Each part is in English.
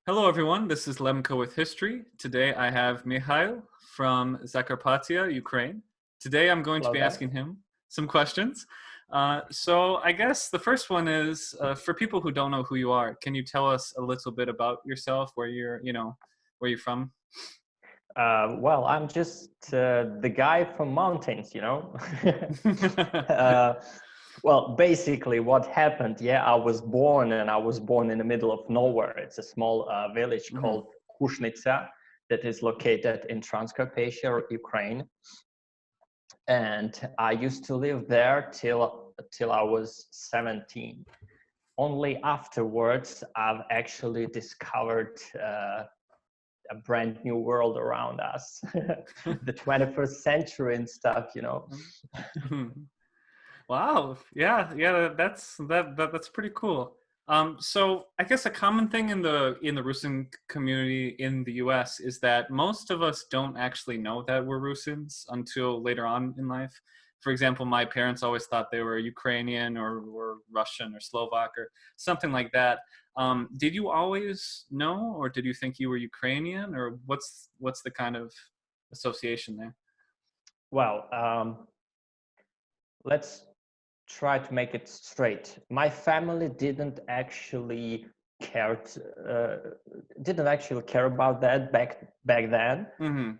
Hello, everyone. This is Lemko with History. Today I have Myhal from Zakarpattia, Ukraine. Today I'm going to Hello be there. asking him some questions. So I guess the first one is for people who don't know who you are, can you tell us a little bit about yourself, where where you're from? Well, I'm just the guy from mountains, uh, well, basically, what happened? Yeah, I was born, and I was born in the middle of nowhere. It's a small village Hmm. called Khushnytsia that is located in Transcarpathia, Ukraine. And I used to live there till I was 17. Only afterwards, I've actually discovered a brand new world around us, the 21st century and stuff. Wow. Yeah, that's pretty cool. So I guess a common thing in the Rusyn community in the US is that most of us don't actually know that we're Rusyns until later on in life. For example, my parents always thought they were Ukrainian or were Russian or Slovak or something like that. Did you always know, or did you think you were Ukrainian, or what's the kind of association there? Well, let's try to make it straight. My family care didn't actually care about that back then. Mm-hmm.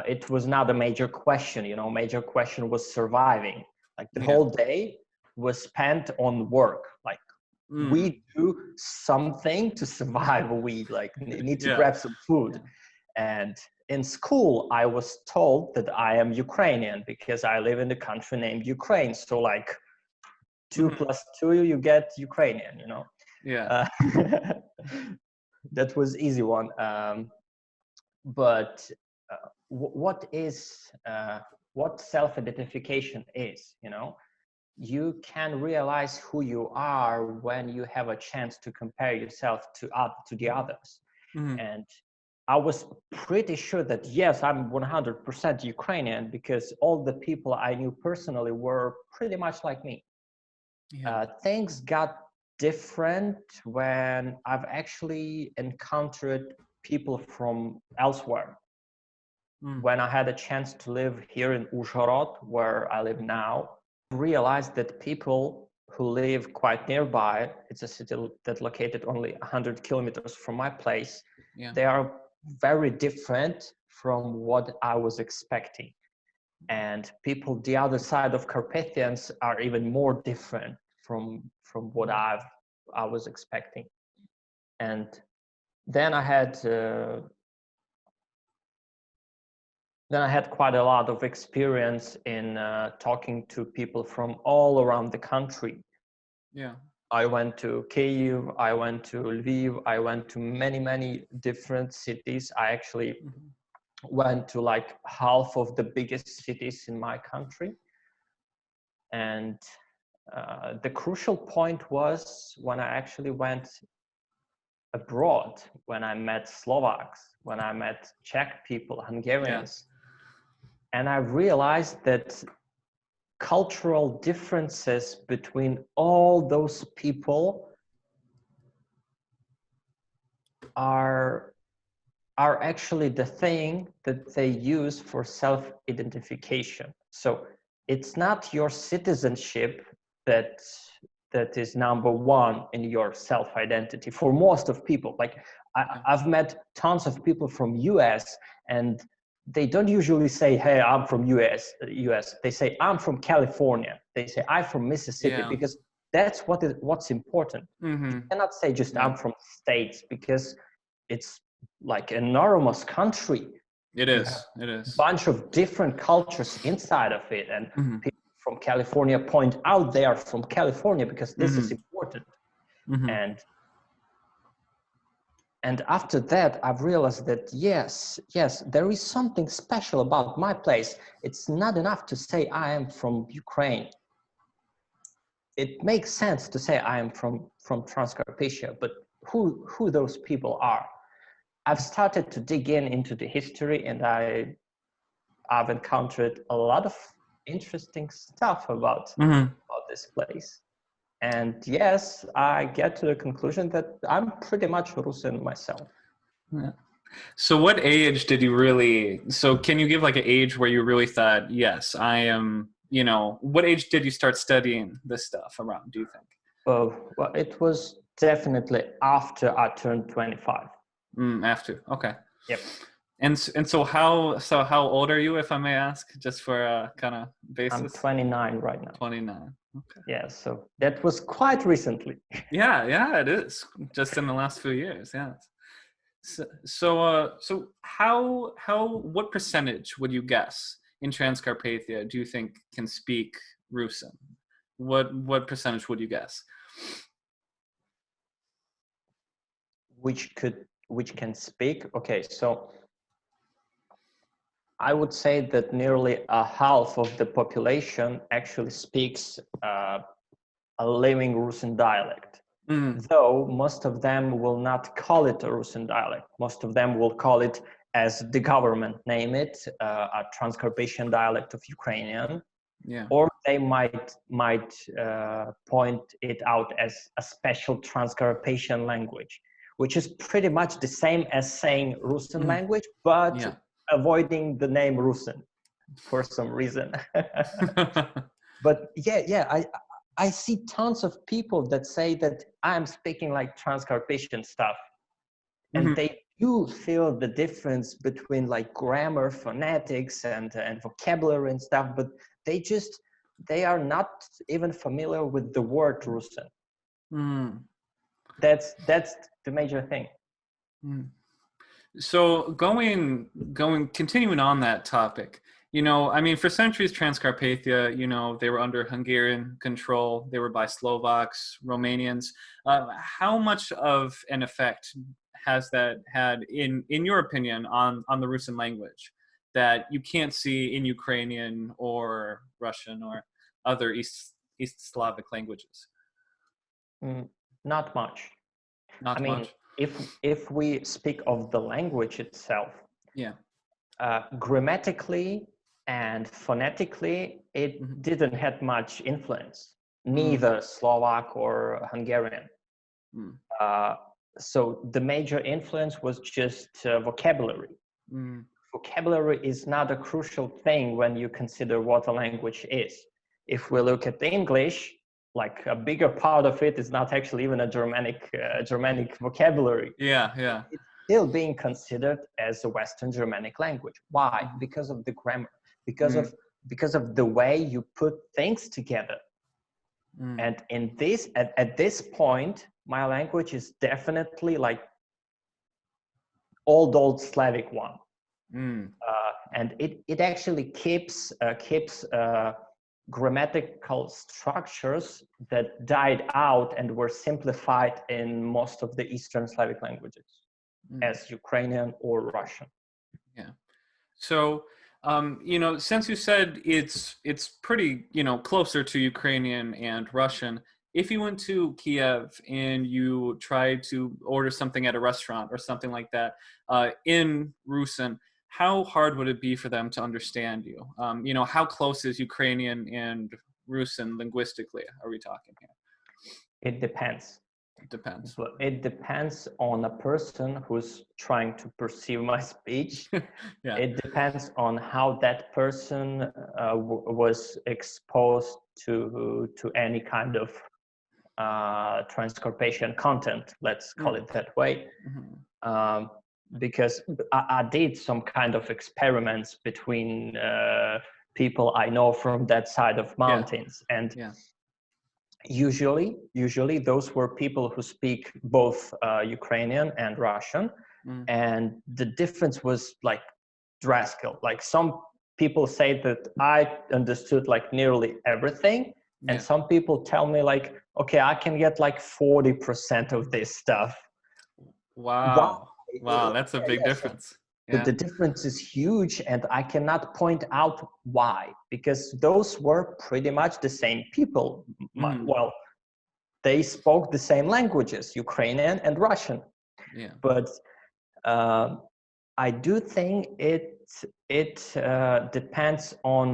It was not a major question. Major question was surviving. Like the Yeah. whole day was spent on work. Like Mm. we do something to survive. We like need to Yeah. grab some food. And in school, I was told that I am Ukrainian because I live in the country named Ukraine. So like two Mhm. plus two, you get Ukrainian. Yeah. Uh, that was easy one. But what is what self-identification is? You can realize who you are when you have a chance to compare yourself to the others. Mhm. And I was pretty sure that yes, I'm 100% Ukrainian because all the people I knew personally were pretty much like me. Yeah. Things got different when I've actually encountered people from elsewhere. Mm. When I had a chance to live here in Uzhhorod, where I live now, I realized that people who live quite nearby, it's a city that's located only 100 kilometers from my place, Yeah. they are very different from what I was expecting. And people the other side of Carpathians are even more different from what I was expecting. And then I had quite a lot of experience in talking to people from all around the country. Yeah. I went to Kyiv, I went to Lviv, I went to many different cities. I actually Mhm. went to like half of the biggest cities in my country. And the crucial point was when I actually went abroad, when I met Slovaks, when I met Czech people, Yeah. Hungarians, and I realized that cultural differences between all those people are actually the thing that they use for self-identification. So it's not your citizenship that is number one in your self-identity for most of people. Like Yeah. I've met tons of people from US, and they don't usually say, hey, I'm from US. They say, I'm from California. They say, I'm from Mississippi, Yeah. because that's what's important. You Mm-hmm. cannot say just Yeah. I'm from States, because it's like an enormous country. It You have is. It a is. bunch of different cultures inside of it, and Mm-hmm. people from California point out they are from California because this is Mm-hmm. important. Mm-hmm. And after that, I've realized that yes, there is something special about my place. It's not enough to say I am from Ukraine. It makes sense to say I am from Transcarpathia, but who those people are? I've started to dig into the history, and I've encountered a lot of interesting stuff about Mm-hmm. this place. And yes, I get to the conclusion that I'm pretty much Rusyn myself. Yeah. So what age did you really, so can you give like an age where you really thought, yes, I am, what age did you start studying this stuff around, do you think? Well, it was definitely after I turned 25. After, okay. Yep. And so how old are you, if I may ask, just for a kind of I'm basis? 29 right now. 29. Okay. Yeah, so that was quite recently. Yeah, it is. Just in the last few years, yeah. So what percentage would you guess in Transcarpathia do you think can speak Rusyn? What percentage would you guess? Which can speak. Okay, so I would say that nearly a half of the population actually speaks a living Rusyn dialect. Mm, Though most of them will not call it a Rusyn dialect. Most of them will call it, as the government name it, a Transcarpathian dialect of Ukrainian, yeah. or they might point it out as a special Transcarpathian language, which is pretty much the same as saying Rusyn Mm, language, but yeah. avoiding the name Rusyn for some reason. But I see tons of people that say that I'm speaking like Transcarpathian stuff, and Mhm. they do feel the difference between like grammar, phonetics, and vocabulary and stuff, but they are not even familiar with the word Rusyn. Mm, That's the major thing. mm. So continuing on that topic, I mean, for centuries, Transcarpathia, they were under Hungarian control. They were by Slovaks, Romanians. How much of an effect has that had, in your opinion, on the Rusyn language that you can't see in Ukrainian or Russian or other East Slavic languages? Not much. I Not mean, much. if we speak of the language itself, Yeah. grammatically and phonetically, it Mm-hmm. didn't have much influence, Mm, neither Slovak or Hungarian. mm, Uh, so the major influence was just vocabulary. mm. Vocabulary is not a crucial thing when you consider what a language is. If we look at English, like a bigger part of it is not actually even a Germanic vocabulary. Yeah. It's still being considered as a Western Germanic language. Why? Mhm. Because of the grammar, because Mm, of because of the way you put things together. mm, And at this point, my language is definitely like old Slavic one. mm. And it actually keeps grammatical structures that died out and were simplified in most of the Eastern Slavic languages, Mm, as Ukrainian or Russian. yeah. So, since you said it's pretty, closer to Ukrainian and Russian, if you went to Kiev and you tried to order something at a restaurant or something like that, in Rusyn, how hard would it be for them to understand you? How close is Ukrainian and Rusyn linguistically? Are we talking here? It depends. It depends. But it depends on a person who's trying to perceive my speech. Yeah. It depends on how that person was exposed to any kind of Transcarpathian content, let's call Mm, it that way. mhm. Um, because I did some kind of experiments between people I know from that side of Yeah. mountains, and Yeah. usually those were people who speak both Ukrainian and Russian, Mm, and the difference was like drastic. Like some people say that I understood like nearly everything, and yeah. some people tell me like, okay, I can get like 40% of this stuff. Why? Wow. Wow, that's a big Yeah, so difference. the Yeah. difference is huge, and I cannot point out why, because those were pretty much the same people. Mm, Well, they spoke the same languages, Ukrainian and Russian, yeah. but uh, I do think it depends on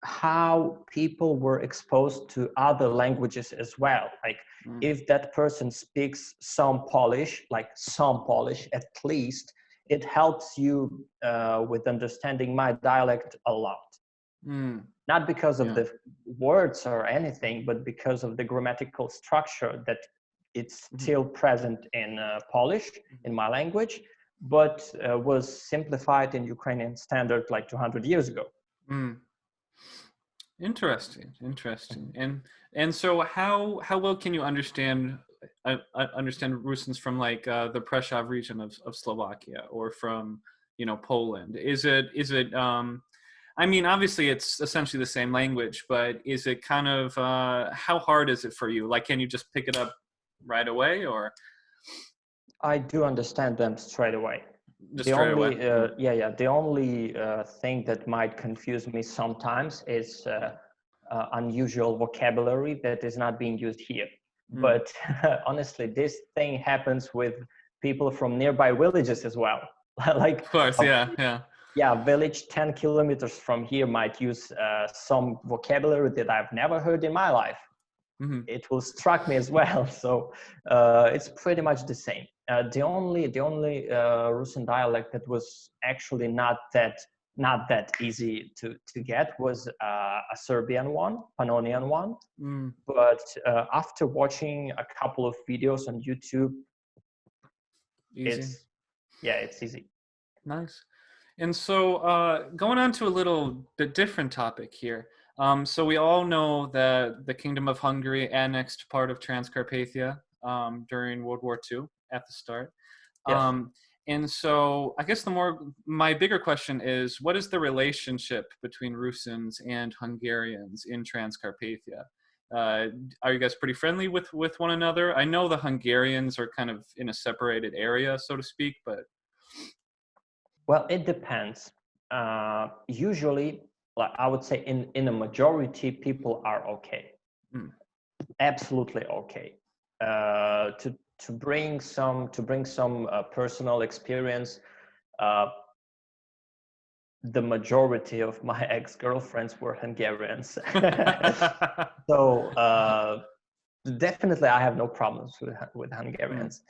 how people were exposed to other languages as well. Like if that person speaks some Polish, like some Polish at least, it helps you with understanding my dialect a lot. Not because of the words or anything, but because of the grammatical structure that it's still present in Polish, in my language, but was simplified in Ukrainian standard like 200 years ago. Interesting. And so how well can you understand Rusyns from like the Prešov region of Slovakia, or from, you know, Poland? Is it I mean, obviously it's essentially the same language, but is it kind of how hard is it for you? Like, can you just pick it up right away, or? I do understand them straight away. Just straight away. The only thing that might confuse me sometimes is unusual vocabulary that is not being used here. But honestly, this thing happens with people from nearby villages as well. Like, of course, village 10 kilometers from here might use some vocabulary that I've never heard in my life. It will struck me as well. So it's pretty much the same. The only Russian dialect that was actually not that easy to get was a Serbian one, Pannonian one. But after watching a couple of videos on YouTube, it's easy. Nice. And so going on to a little bit different topic here. So we all know that the Kingdom of Hungary annexed part of Transcarpathia during World War II at the start. Yes. And so I guess my bigger question is, what is the relationship between Rusyns and Hungarians in Transcarpathia? Are you guys pretty friendly with one another? I know the Hungarians are kind of in a separated area, so to speak, but. Well, it depends. Usually, like I would say, in a majority, people are okay, absolutely okay. To bring some personal experience, the majority of my ex-girlfriends were Hungarians, so definitely I have no problems with Hungarians.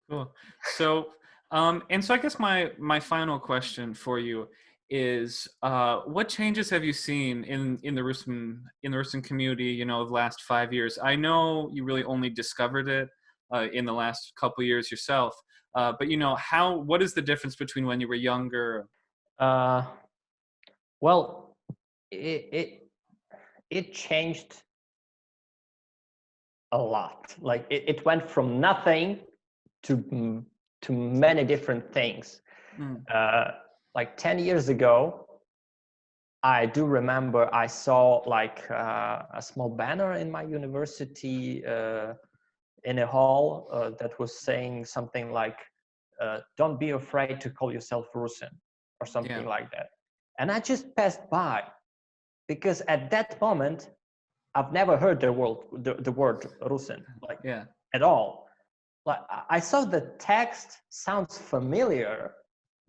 Cool. So. And so I guess my final question for you is, what changes have you seen in the Rusyn community, you know, the last 5 years? I know you really only discovered it in the last couple of years yourself, but you know, what is the difference between when you were younger? Well, it changed a lot. Like it went from nothing to many different things. Like 10 years ago, I do remember I saw like a small banner in my university in a hall that was saying something like, don't be afraid to call yourself Rusyn, or something like that. And I just passed by, because at that moment, I've never heard the word Rusyn, like at all. Like I saw the text sounds familiar,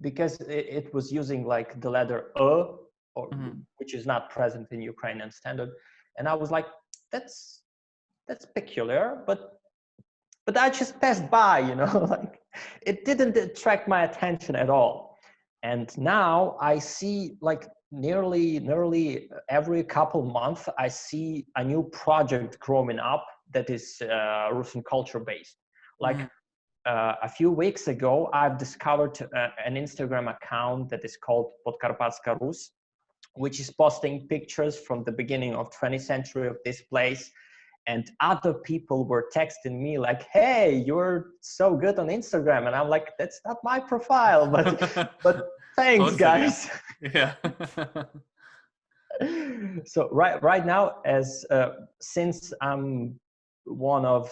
because it was using like the letter or which is not present in Ukrainian standard, and I was like, that's peculiar, but I just passed by, you know, like it didn't attract my attention at all. And now I see like nearly every couple months I see a new project growing up that is Russian culture based. Like a few weeks ago, I've discovered an Instagram account that is called Podkarpatska Rus, which is posting pictures from the beginning of 20th century of this place. And other people were texting me like, hey, you're so good on Instagram. And I'm like, that's not my profile, but thanks, guys. Yeah. So right now, as since I'm one of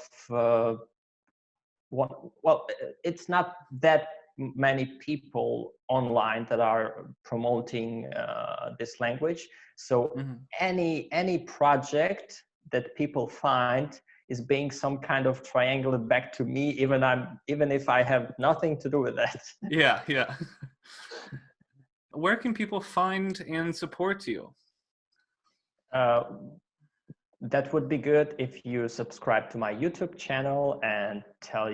well, it's not that many people online that are promoting this language. So any project that people find is being some kind of triangulated back to me, even if I have nothing to do with that. Yeah. Where can people find and support you? That would be good if you subscribe to my YouTube channel and tell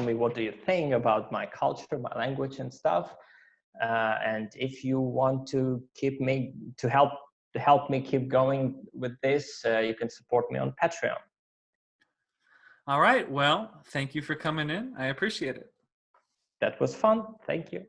me what do you think about my culture, my language and stuff. And if you want to help me keep going with this, you can support me on Patreon. All right. Well, thank you for coming in. I appreciate it. That was fun. Thank you.